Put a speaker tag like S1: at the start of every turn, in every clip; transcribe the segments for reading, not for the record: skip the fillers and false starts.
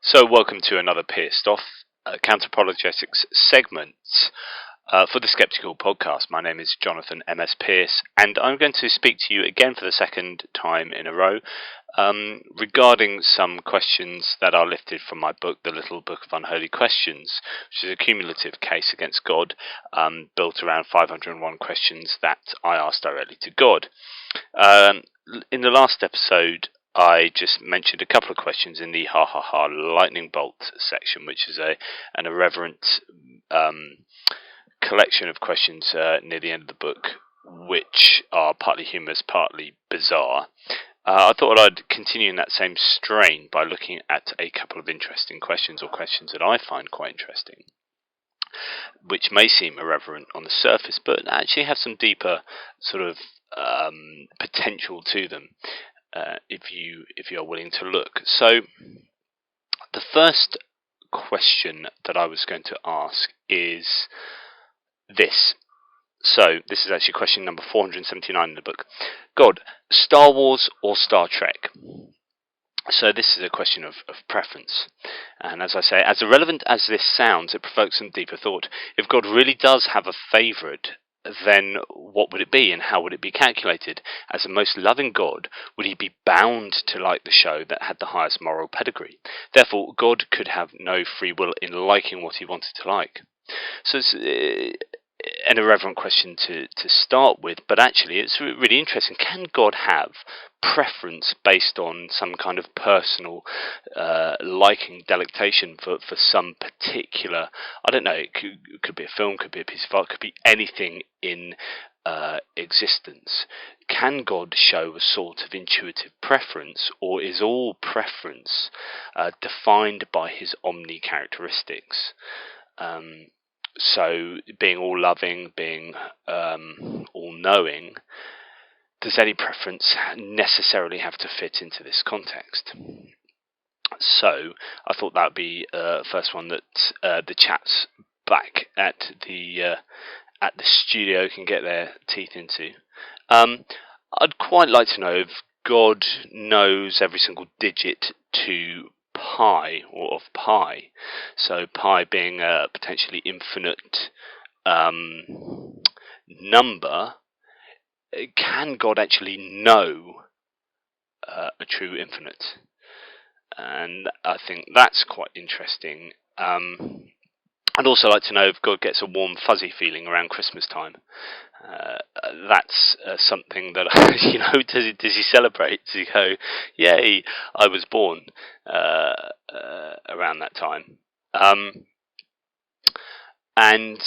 S1: So, welcome to another Pearced Off counter-apologetics segment for the Skepticule Podcast. My name is Jonathan M.S. Pearce, and I'm going to speak to you again for the second time in a row regarding some questions that are lifted from my book, The Little Book of Unholy Questions, which is a cumulative case against God built around 501 questions that I asked directly to God. In the last episode, I just mentioned a couple of questions in the lightning bolt section, which is an irreverent collection of questions near the end of the book, which are partly humorous, partly bizarre. I thought I'd continue in that same strain by looking at a couple of interesting questions, or questions that I find quite interesting, which may seem irreverent on the surface, but actually have some deeper sort of potential to them. If you are willing to look. So the first question that I was going to ask is this. So this is actually question number 479 in the book. God, Star Wars or Star Trek? So this is a question of preference. And as I say, as irrelevant as this sounds, it provokes some deeper thought. If God really does have a favourite, then what would it be, and how would it be calculated? As a most loving God, would he be bound to like the show that had the highest moral pedigree? Therefore, God could have no free will in liking what he wanted to like. So it's an irreverent question to start with, but actually it's really interesting. Can God have preference based on some kind of personal liking, delectation for some particular, I don't know, it could be a film, could be a piece of art, could be anything in existence? Can God show a sort of intuitive preference, or is all preference defined by his omni characteristics? So being all loving, being all knowing, does any preference necessarily have to fit into this context? So I thought that would be first one that the chats back at the studio can get their teeth into. I'd quite like to know if God knows every single digit to pi, or of pi. So pi being a potentially infinite number. Can God actually know a true infinite? And I think that's quite interesting. I'd also like to know if God gets a warm, fuzzy feeling around Christmas time. That's something that, does he celebrate? Does he go, yay, I was born around that time? And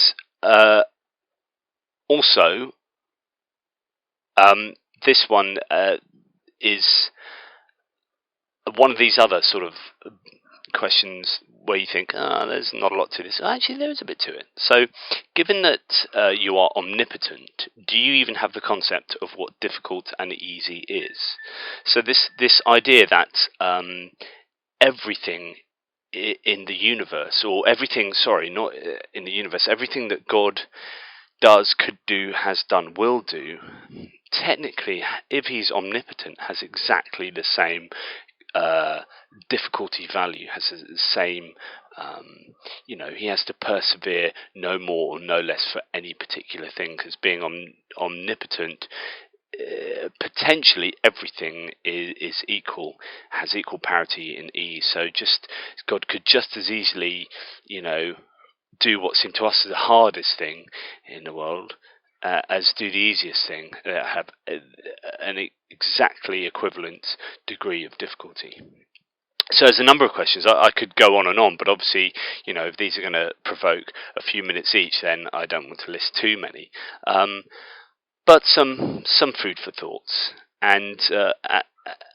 S1: also, this one is one of these other sort of questions where you think, there's not a lot to this. Actually, there is a bit to it. So, given that you are omnipotent, do you even have the concept of what difficult and easy is? So this idea that everything in the universe, or everything, not in the universe, everything that God does, could do, has done, will do, technically, if he's omnipotent, has exactly the same difficulty value, has the same, he has to persevere no more or no less for any particular thing, because being omnipotent, potentially everything is equal, has equal parity in ease. So God could just as easily, do what seemed to us the hardest thing in the world, as do the easiest thing, have an exactly equivalent degree of difficulty. So there's a number of questions. I could go on, but obviously, if these are going to provoke a few minutes each, then I don't want to list too many. But some food for thoughts. And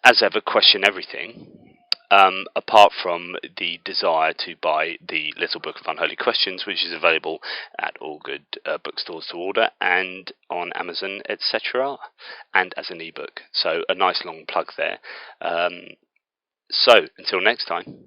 S1: as ever, question everything. Apart from the desire to buy the Little Book of Unholy Questions, which is available at all good bookstores to order, and on Amazon, etc., and as an ebook. So a nice long plug there. So until next time.